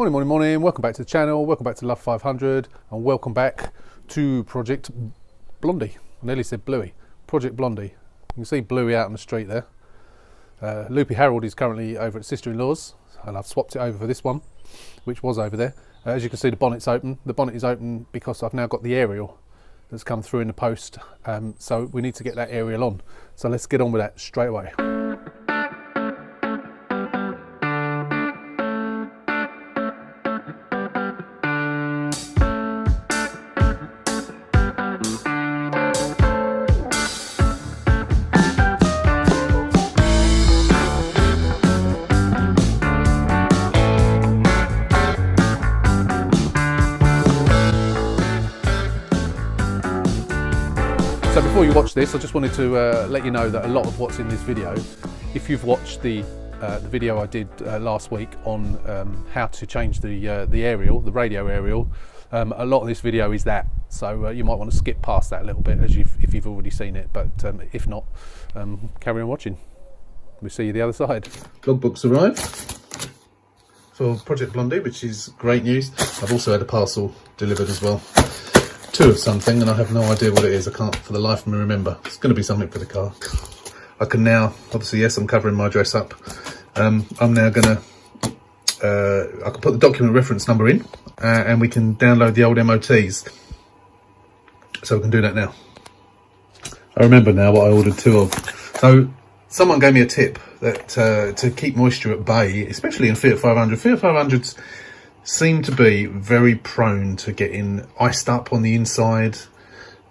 Morning. Welcome back to the channel. Welcome back to Love 500, and welcome back to Project Blondie. I nearly said Bluey. Project Blondie. You can see Bluey out on the street there. Loopy Harold is currently over at sister-in-law's, and I've swapped it over for this one, which was over there. As you can see, the bonnet's open. The bonnet is open because I've now got the aerial that's come through in the post. So we need to get that aerial on. So let's get on with that straight away. So before you watch this, I just wanted to let you know that a lot of what's in this video, if you've watched the video I did last week on how to change the aerial, the radio aerial, a lot of this video is that. So you might want to skip past that a little bit if you've already seen it, but if not, carry on watching. We'll see you the other side. Logbook's arrived for Project Blondie, which is great news. I've also had a parcel delivered as well. Two of something, and I have no idea what it is. I can't for the life of me remember. It's going to be something for the car. I can now, obviously, yes, I'm covering my address up. I'm now going to, I can put the document reference number in, and we can download the old MOTs. So we can do that now. I remember now what I ordered two of. So someone gave me a tip that to keep moisture at bay, especially in Fiat 500. Fiat 500s seem to be very prone to getting iced up on the inside,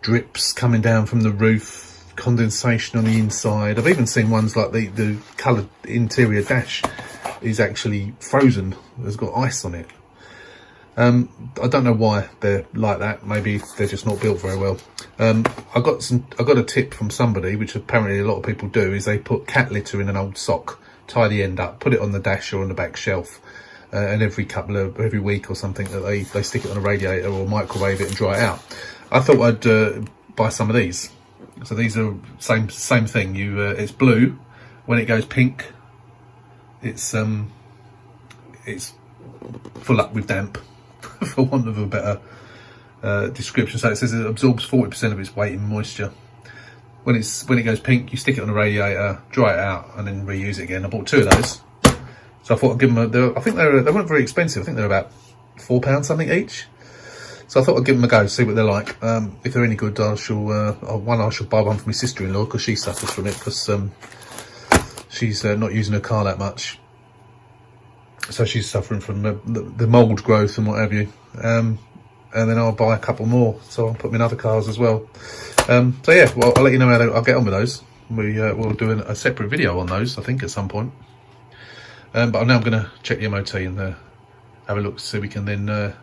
drips coming down from the roof, condensation on the inside. I've even seen ones like the coloured interior dash is actually frozen, has got ice on it. I don't know why they're like that. Maybe they're just not built very well. I got a tip from somebody, which apparently a lot of people do, is they put cat litter in an old sock, tie the end up, put it on the dash or on the back shelf. And every week or something that they stick it on a radiator or microwave it and dry it out. I thought I'd buy some of these. So these are same thing. It's blue. When it goes pink, it's full up with damp, for want of a better description. So it says it absorbs 40% of its weight in moisture. When it goes pink, you stick it on a radiator, dry it out, and then reuse it again. I bought two of those. So I thought I'd give them I think they weren't very expensive. I think they're about £4 something each. So I thought I'd give them a go, see what they're like. If they're any good, I shall buy one for my sister-in-law, because she suffers from it, because she's not using her car that much. So she's suffering from the mould growth and what have you. And then I'll buy a couple more, so I'll put them in other cars as well. So yeah, well, I'll let you know how I'll get on with those. We'll do a separate video on those, I think, at some point. But now I'm going to check the MOT and have a look, so we can then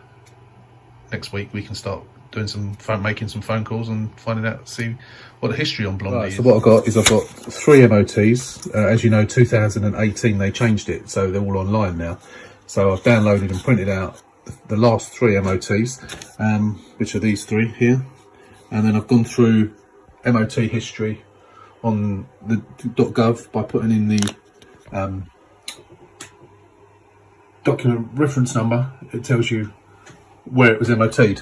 next week we can start doing making some phone calls and finding out, see what the history on Blondie is. So what I've got is I've got 3 MOTs. As you know, 2018 they changed it, so they're all online now. So I've downloaded and printed out the last 3 MOTs, which are these 3 here, and then I've gone through MOT history on the .gov by putting in the document reference number. It tells you where it was MOT'd.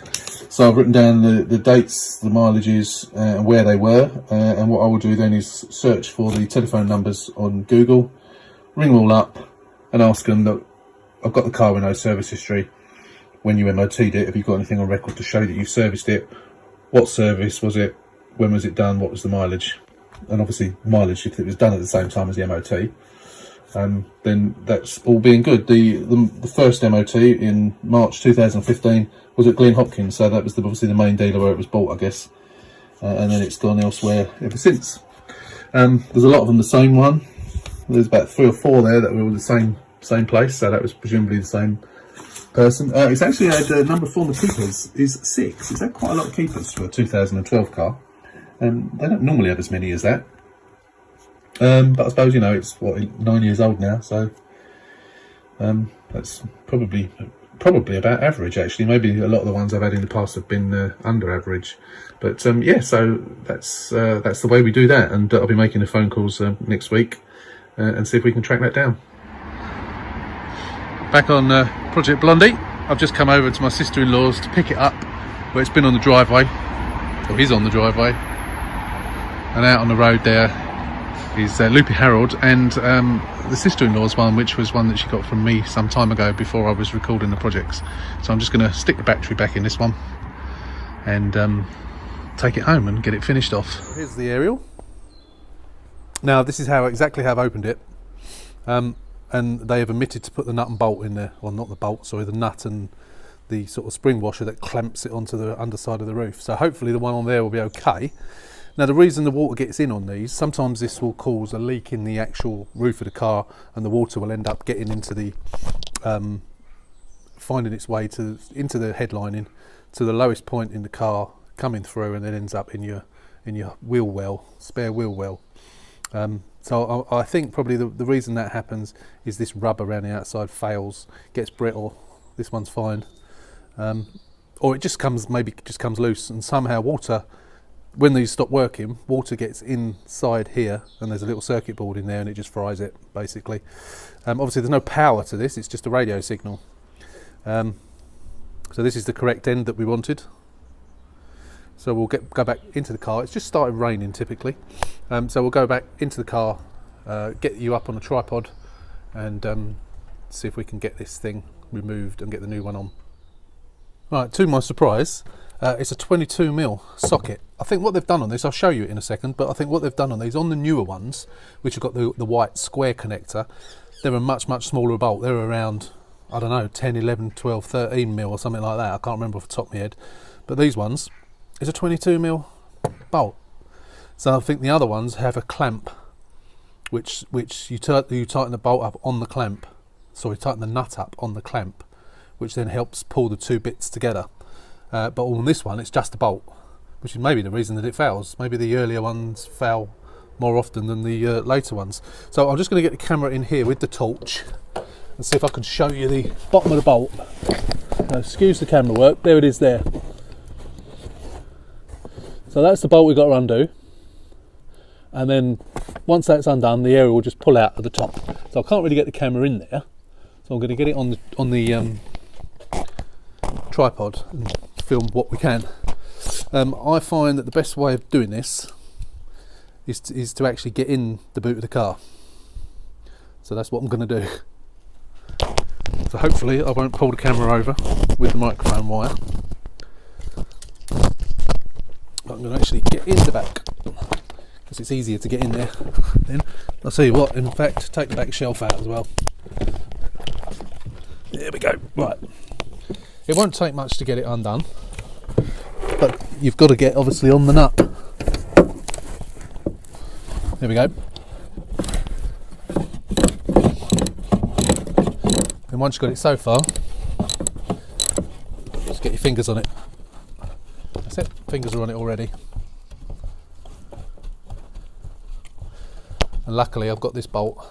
So I've written down the dates, the mileages, and where they were, and what I will do then is search for the telephone numbers on Google, ring them all up and ask them that I've got the car with no service history. When you MOT'd it, have you got anything on record to show that you serviced it? What service was it? When was it done? What was the mileage? And obviously mileage, if it was done at the same time as the MOT, then that's all being good. The first MOT in March 2015 was at Glen Hopkins, so that was obviously the main dealer where it was bought, I guess, and then it's gone elsewhere ever since. There's a lot of them the same one. There's about 3 or 4 there that were all the same place, so that was presumably the same person. It's actually had number 4 keepers is 6. It's had quite a lot of keepers for a 2012 car. They don't normally have as many as that. But I suppose, you know, it's what, 9 years old now, so that's probably about average, actually. Maybe a lot of the ones I've had in the past have been under average, but yeah, so that's the way we do that, and I'll be making the phone calls next week and see if we can track that down. Back on Project Blondie. I've just come over to my sister-in-law's to pick it up where it's been on the driveway, or is on the driveway, and out on the road there is Loopy Harold and the sister-in-law's one, which was one that she got from me some time ago before I was recording the projects. So I'm just going to stick the battery back in this one and take it home and get it finished off. Here's the aerial. Now this is exactly how I've opened it, and they have omitted to put the nut and bolt in there, well not the bolt, sorry, the nut and the sort of spring washer that clamps it onto the underside of the roof. So hopefully the one on there will be okay. Now the reason the water gets in on these, sometimes this will cause a leak in the actual roof of the car and the water will end up getting into the, finding its way into the headlining to the lowest point in the car, coming through, and then ends up in your wheel well, spare wheel well. So I think probably the reason that happens is this rubber around the outside fails, gets brittle. This one's fine, or it just comes loose, and somehow water, when these stop working, water gets inside here, and there's a little circuit board in there, and it just fries it basically. Obviously, there's no power to this; it's just a radio signal. So this is the correct end that we wanted. So we'll go back into the car. It's just started raining typically, so we'll go back into the car, get you up on a tripod, and see if we can get this thing removed and get the new one on. Right, to my surprise, it's a 22mm socket. I think what they've done on this, I'll show you it in a second, but I think what they've done on these, on the newer ones, which have got the white square connector, they're a much smaller bolt. They're around, I don't know, 10, 11, 12, 13mm or something like that. I can't remember off the top of my head. But these ones is a 22mm bolt. So I think the other ones have a clamp, which you tighten the bolt up on the clamp. Sorry, tighten the nut up on the clamp, which then helps pull the two bits together. But on this one, it's just a bolt, which is maybe the reason that it fails. Maybe the earlier ones fail more often than the later ones. So I'm just going to get the camera in here with the torch and see if I can show you the bottom of the bolt. Now, excuse the camera work, there it is there. So that's the bolt we've got to undo. And then once that's undone, the aerial will just pull out at the top. So I can't really get the camera in there. So I'm going to get it on the tripod and film what we can. I find that the best way of doing this is to actually get in the boot of the car. So that's what I'm going to do. So hopefully I won't pull the camera over with the microphone wire. I'm going to actually get in the back because it's easier to get in there. Then I'll tell you what, in fact, take the back shelf out as well. There we go. Right. It won't take much to get it undone, but you've got to get obviously on the nut. There we go. And once you've got it so far, just get your fingers on it. That's it. Fingers are on it already. And luckily I've got this bolt.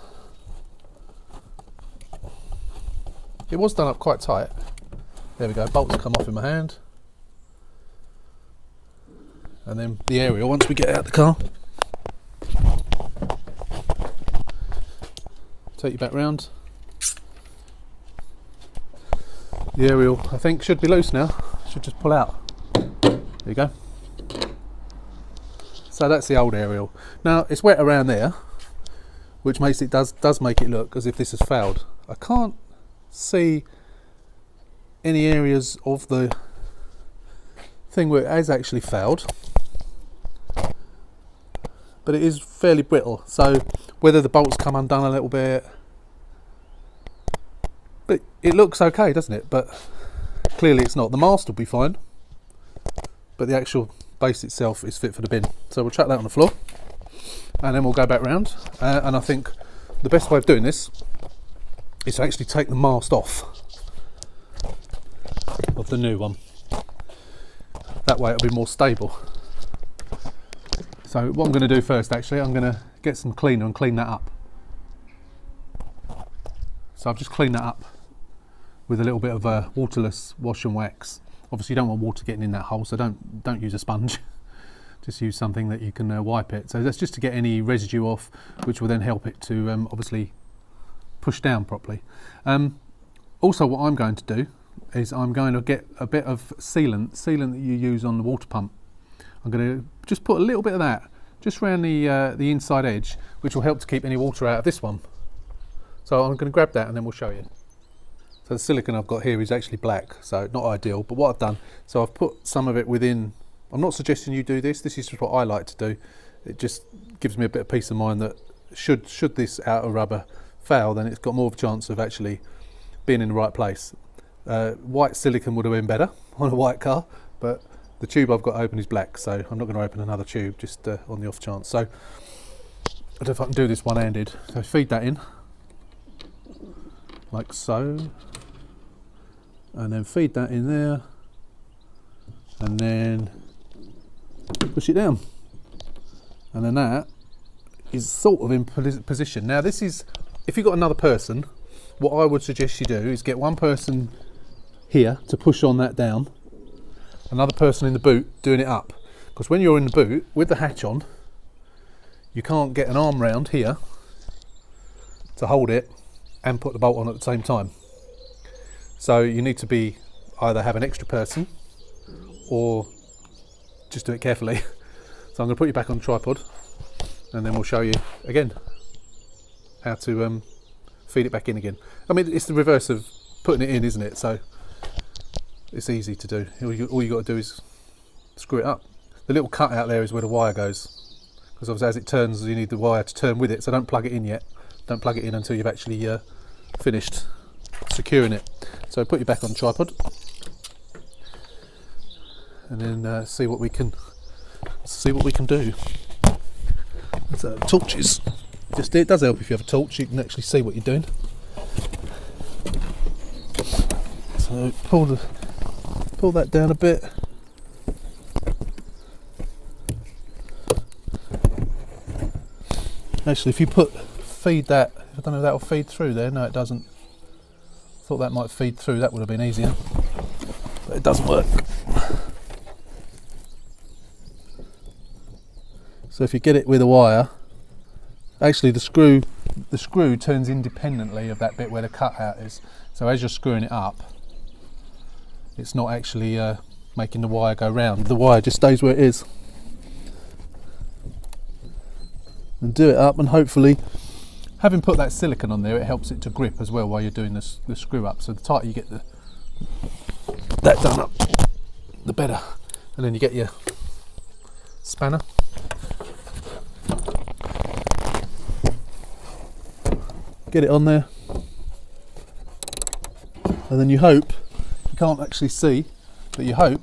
It was done up quite tight. There we go, bolts come off in my hand. And then the aerial, once we get out the car, take you back round. The aerial, I think, should be loose now. Should just pull out. There you go. So that's the old aerial. Now it's wet around there, which makes it does make it look as if this has failed. I can't see any areas of the thing where it has actually failed, but it is fairly brittle, so whether the bolts come undone a little bit, but it looks okay, doesn't it? But clearly it's not. The mast will be fine, but the actual base itself is fit for the bin. So we'll chuck that on the floor and then we'll go back round, and I think the best way of doing this is to actually take the mast off of the new one. That way it'll be more stable. So what I'm going to do first, actually, I'm going to get some cleaner and clean that up. So I've just cleaned that up with a little bit of a waterless wash and wax. Obviously you don't want water getting in that hole, so don't use a sponge. Just use something that you can wipe it. So that's just to get any residue off, which will then help it to obviously push down properly. Also, what I'm going to do is I'm going to get a bit of sealant that you use on the water pump. I'm going to just put a little bit of that just around the inside edge, which will help to keep any water out of this one. So I'm going to grab that and then we'll show you. So the silicone I've got here is actually black, so not ideal, but what I've done, so I've put some of it within. I'm not suggesting you do this, this is just what I like to do. It just gives me a bit of peace of mind that should this outer rubber fail, then it's got more of a chance of actually being in the right place. White silicone would have been better on a white car, but the tube I've got open is black, so I'm not going to open another tube just on the off chance. So I don't know if I can do this one-handed. So feed that in, like so, and then feed that in there, and then push it down, and then that is sort of in position. Now this is, if you've got another person, what I would suggest you do is get one person here to push on that down, another person in the boot doing it up, because when you're in the boot with the hatch on, you can't get an arm round here to hold it and put the bolt on at the same time. So you need to be either have an extra person or just do it carefully. So I'm going to put you back on the tripod and then we'll show you again how to feed it back in again. I mean, it's the reverse of putting it in, isn't it? So it's easy to do. All you got to do is screw it up. The little cut out there is where the wire goes, because obviously as it turns you need the wire to turn with it, so don't plug it in yet. Don't plug it in until you've actually finished securing it. So put you back on the tripod and then see what we can do. So torches, it does help if you have a torch, you can actually see what you're doing. So pull that down a bit. Actually, if you feed that, I don't know if that will feed through there. No, it doesn't. Thought that might feed through, that would have been easier, but it doesn't work. So if you get it with a wire, actually the screw turns independently of that bit where the cutout is. So as you're screwing it up, it's not actually making the wire go round. The wire just stays where it is. And do it up, and hopefully, having put that silicone on there, it helps it to grip as well while you're doing the screw up. So the tighter you get that done up, the better. And then you get your spanner. Get it on there, and then you hope, you can't actually see, but you hope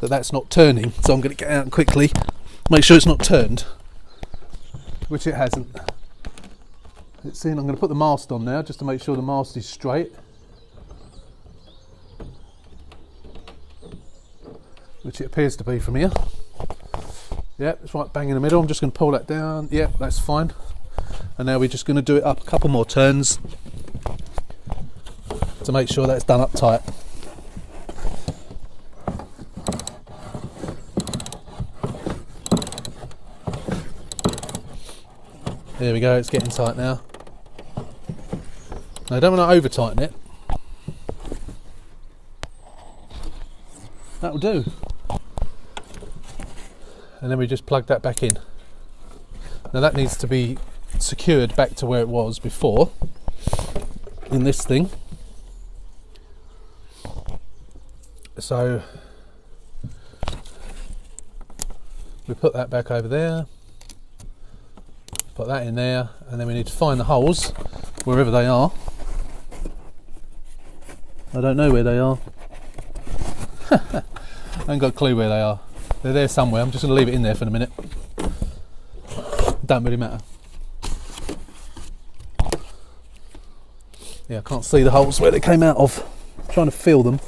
that that's not turning. So I'm going to get out quickly, make sure it's not turned, which it hasn't. It's in. I'm going to put the mast on now just to make sure the mast is straight, which it appears to be from here. Yep, it's right bang in the middle. I'm just going to pull that down. Yep, that's fine. And now we're just going to do it up a couple more turns to make sure that's done up tight. There we go, it's getting tight now. Now I don't want to over tighten it. That'll do. And then we just plug that back in. Now that needs to be secured back to where it was before in this thing. So we put that back over there, put that in there, and then we need to find the holes wherever they are. I don't know where they are. I haven't got a clue where they are. They're there somewhere. I'm just going to leave it in there for a minute. Don't really matter. Yeah, I can't see the holes where they came out of. I'm trying to feel them.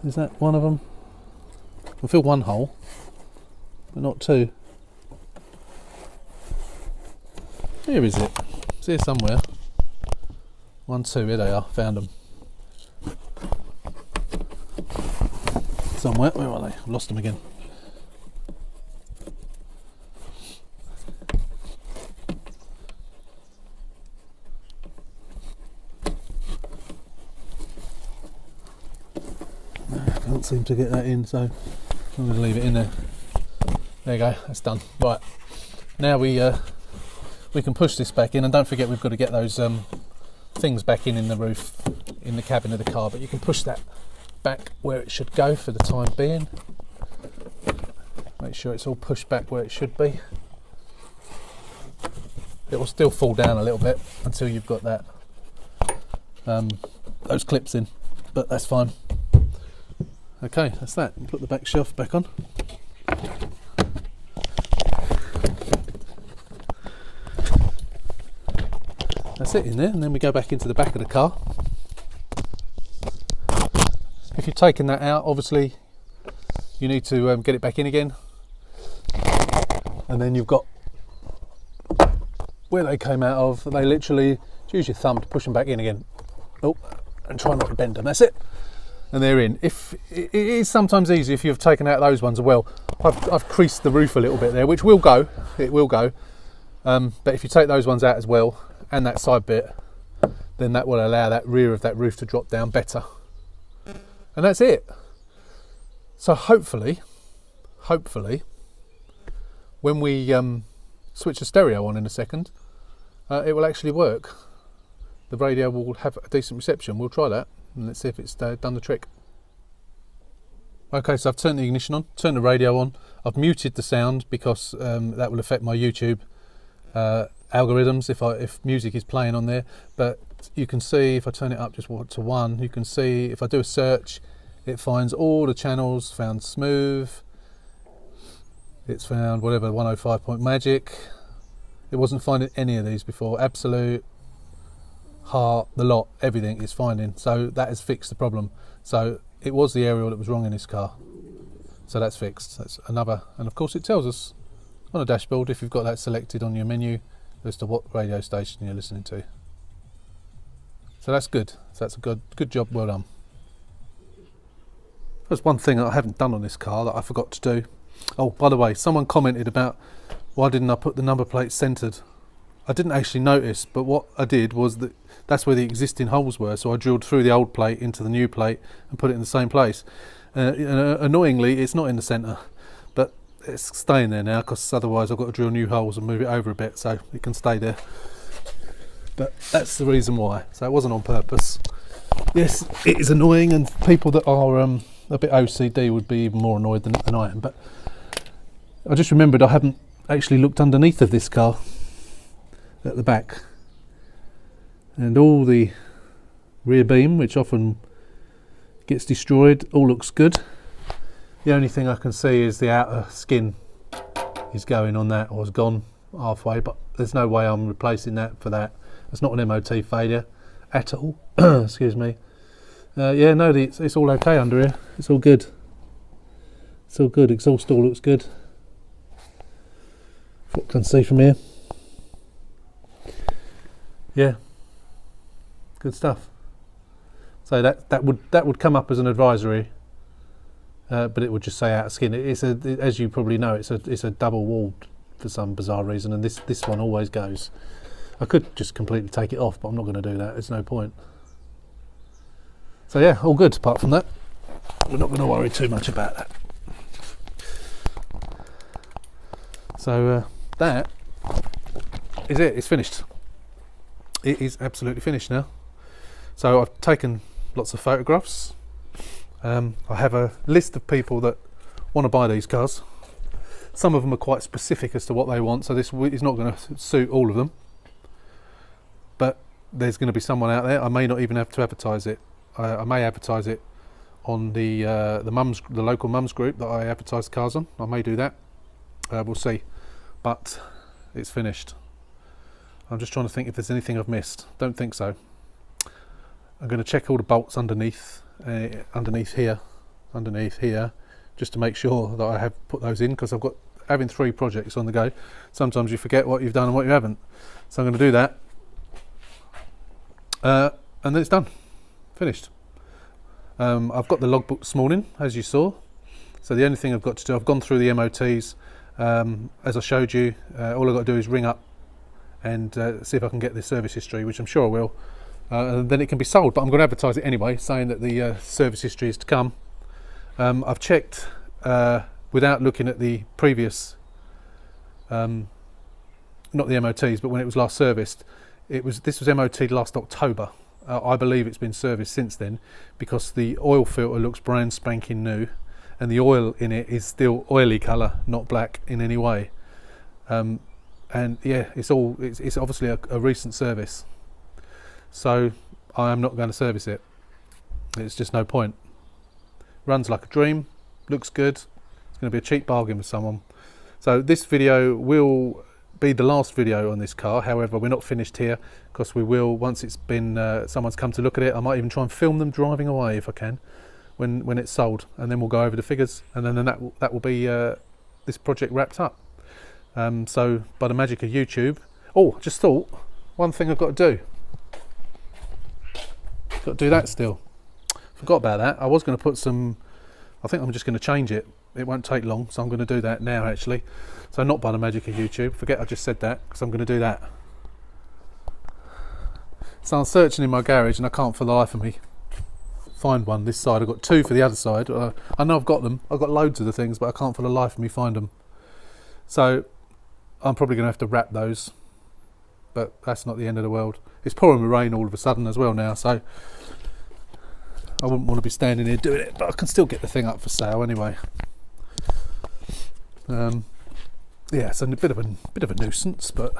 Is that one of them? I feel one hole, but not two. Here is it. It's here somewhere. 1, 2, here they are. Found them. Somewhere. Where are they? I've lost them again. can't seem to get that in, so I'm going to leave it in there. There you go, that's done. Right, now we can push this back in, and don't forget we've got to get those things back in the roof, in the cabin of the car, but you can push that back where it should go for the time being. Make sure it's all pushed back where it should be. It will still fall down a little bit until you've got that those clips in, but that's fine. Okay, that's that. You put the back shelf back on. That's it in there, and then we go back into the back of the car. If you've taken that out, obviously you need to get it back in again, and then you've got where they came out of. They literally use your thumb to push them back in again. Oh, and try not to bend them. That's it, and they're in. If it is sometimes easy if you've taken out those ones as well. I've creased the roof a little bit there, which will go. It will go. But if you take those ones out as well, and that side bit, then that will allow that rear of that roof to drop down better. And that's it. So hopefully, when we switch the stereo on in a second, it will actually work. The radio will have a decent reception. We'll try that, and let's see if it's done the trick. Okay, so I've turned the ignition on, turned the radio on. I've muted the sound because that will affect my YouTube algorithms if music is playing on there. But you can see if I turn it up just to 1, you can see if I do a search, it finds all the channels, found smooth, it's found whatever, 105 point magic. It wasn't finding any of these before. Absolute, heart, the lot, everything is finding. So that has fixed the problem. So it was the aerial that was wrong in this car. So that's fixed. That's another, and of course it tells us on a dashboard if you've got that selected on your menu as to what radio station you're listening to. So that's good. So that's a good job, well done. There's one thing that I haven't done on this car that I forgot to do. Oh, by the way, someone commented about why didn't I put the number plate centered. I didn't actually notice, but what I did was that's where the existing holes were, so I drilled through the old plate into the new plate and put it in the same place. Annoyingly, it's not in the centre, but it's staying there now because otherwise I've got to drill new holes and move it over a bit so it can stay there. But that's the reason why, so it wasn't on purpose. Yes, it is annoying, and people that are a bit OCD would be even more annoyed than I am, but I just remembered I haven't actually looked underneath of this car at the back, and all the rear beam, which often gets destroyed, all looks good. The only thing I can see is the outer skin is going on that, or has gone halfway, but there's no way I'm replacing that for that. It's not an MOT failure at all. Excuse me. Yeah, no, it's all okay under here. It's all good. It's all good. Exhaust all looks good. What I can see from here. Yeah, good stuff. So that would come up as an advisory, but it would just say out of skin. As you probably know, it's a double walled for some bizarre reason, and this one always goes. I could just completely take it off, but I'm not going to do that. There's no point. So yeah, all good. Apart from that, we're not going to worry too much about that. So that is it. It's finished. It is absolutely finished now. So I've taken lots of photographs. I have a list of people that want to buy these cars. Some of them are quite specific as to what they want, so this is not going to suit all of them. But there's going to be someone out there. I may not even have to advertise it. I may advertise it on the local mums group that I advertise cars on. I may do that. We'll see. But it's finished. I'm just trying to think if there's anything I've missed. Don't think so. I'm going to check all the bolts underneath here, just to make sure that I have put those in, because I've got having 3 projects on the go. Sometimes you forget what you've done and what you haven't. So I'm going to do that, and then it's done, finished. I've got the logbook this morning, as you saw. So the only thing I've got to do, I've gone through the MOTs, as I showed you. All I've got to do is ring up and see if I can get the service history, which I'm sure I will. And then it can be sold, but I'm going to advertise it anyway, saying that the service history is to come. I've checked without looking at the previous, not the MOTs, but when it was last serviced. This was MOT'd last October. I believe it's been serviced since then, because the oil filter looks brand spanking new, and the oil in it is still oily colour, not black in any way. And yeah, it's obviously a recent service, so I am not going to service it. It's just no point. Runs like a dream, looks good. It's going to be a cheap bargain for someone. So this video will be the last video on this car. However, we're not finished here, because we will, once it's been someone's come to look at it, I might even try and film them driving away if I can, when it's sold, and then we'll go over the figures, and then that will be this project wrapped up. So by the magic of YouTube. Oh, I just thought, one thing I've got to do. Got to do that still. Forgot about that. I was going to put some, I think I'm just going to change it. It won't take long, so I'm going to do that now actually. So not by the magic of YouTube. Forget I just said that, because I'm going to do that. So I'm searching in my garage and I can't for the life of me find one this side. I've got two for the other side. I know I've got them. I've got loads of the things, but I can't for the life of me find them. So I'm probably going to have to wrap those, but that's not the end of the world. It's pouring with rain all of a sudden as well now, so I wouldn't want to be standing here doing it, but I can still get the thing up for sale anyway. Yeah, it's a bit of a nuisance, but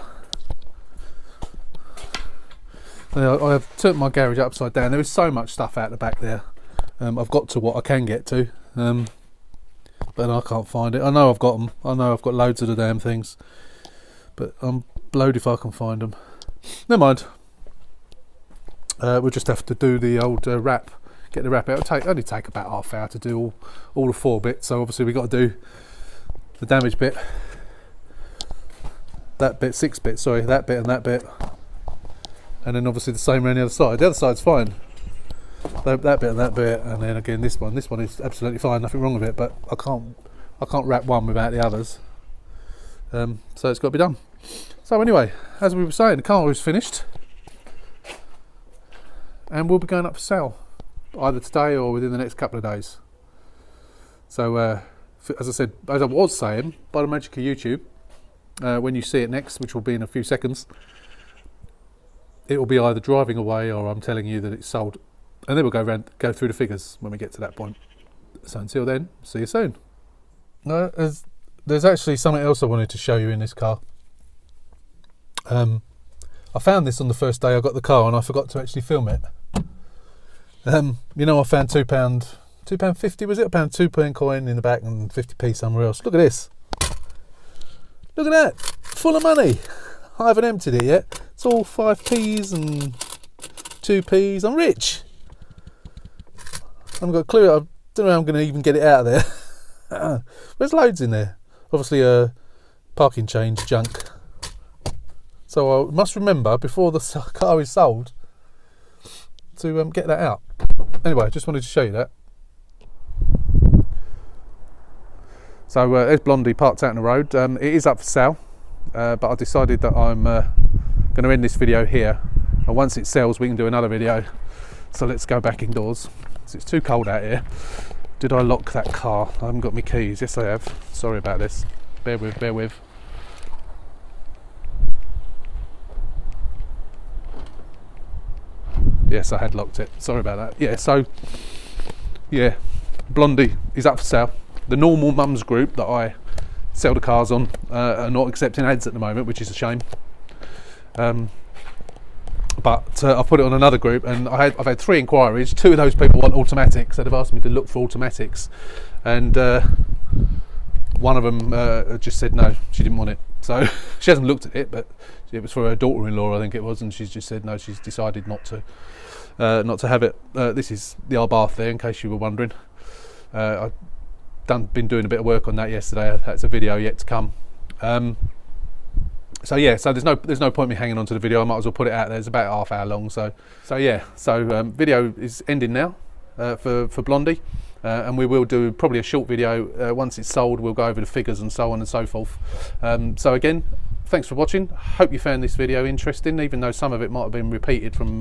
I have turned my garage upside down. There is so much stuff out the back there. I've got to what I can get to, but I can't find it. I know I've got them. I know I've got loads of the damn things, but I'm blowed if I can find them. Never mind. We'll just have to do the old wrap. Get the wrap out. It'll only take about half an hour to do all the 4 bits. So obviously we've got to do the damage bit, that bit, 6 bits, sorry, that bit and that bit, and then obviously the same around the other side. The other side's fine, that bit and that bit, and then again this one is absolutely fine, nothing wrong with it, but I can't wrap one without the others, so it's got to be done. So anyway, as we were saying, the car is finished and will be going up for sale either today or within the next couple of days. So as I said, as I was saying, by the magic of YouTube, when you see it next, which will be in a few seconds, it will be either driving away or I'm telling you that it's sold, and then we'll go through the figures when we get to that point. So until then, see you soon. There's actually something else I wanted to show you in this car. I found this on the first day I got the car and I forgot to actually film it. You know, I found £2.50, was it? I found £2 coin in the back and 50p somewhere else. Look at this. Look at that, full of money. I haven't emptied it yet. It's all 5p's and 2p's. I'm rich. I haven't got a clue. I don't know how I'm going to even get it out of there. There's loads in there. Obviously parking change junk. So I must remember before the car is sold to get that out. Anyway, I just wanted to show you that. So there's Blondie parked out on the road. It is up for sale, but I decided that I'm going to end this video here, and once it sells we can do another video. So let's go back indoors. It's too cold out here. Did I lock that car? I haven't got my keys. Yes I have. Sorry about this. Bear with. Yes, I had locked it. Sorry about that. Yeah, so yeah, Blondie is up for sale. The normal mums group that I sell the cars on are not accepting ads at the moment, which is a shame. But I've put it on another group, and I've had 3 inquiries. 2 of those people want automatics. They've asked me to look for automatics, and one of them just said no, she didn't want it. So she hasn't looked at it, but it was for her daughter-in-law, I think it was, and she's just said no. She's decided not to have it. This is the Abarth there, in case you were wondering. I've been doing a bit of work on that yesterday. That's a video yet to come. So yeah, so there's no point me hanging on to the video. I might as well put it out there. It's about half hour long. So yeah, video is ending now for Blondie, and we will do probably a short video once it's sold. We'll go over the figures and so on and so forth. So again, thanks for watching. Hope you found this video interesting, even though some of it might have been repeated from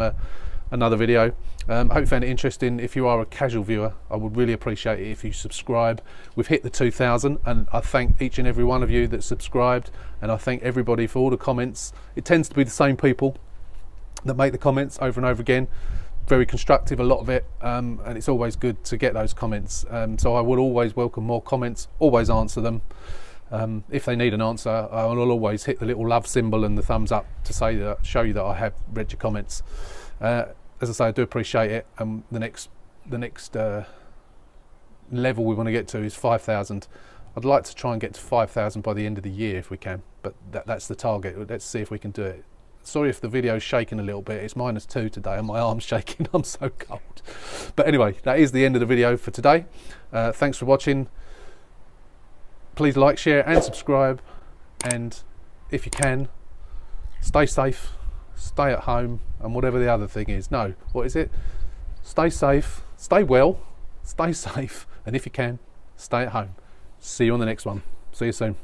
another video. Hope you found it interesting. If you are a casual viewer, I would really appreciate it if you subscribe. We've hit the 2,000 and I thank each and every one of you that subscribed, and I thank everybody for all the comments. It tends to be the same people that make the comments over and over again. Very constructive, a lot of it, and it's always good to get those comments. So I would always welcome more comments, always answer them. If they need an answer, I will always hit the little love symbol and the thumbs up to say that, show you that I have read your comments. As I say, I do appreciate it. The next level we want to get to is 5,000. I'd like to try and get to 5,000 by the end of the year if we can, but that's the target. Let's see if we can do it. Sorry if the video's shaking a little bit. It's -2 today and my arm's shaking. I'm so cold. But anyway, that is the end of the video for today. Thanks for watching. Please like, share and subscribe, and if you can, stay safe, stay at home, and whatever the other thing is. No, what is it? Stay safe, stay well, stay safe, and if you can, stay at home. See you on the next one. See you soon.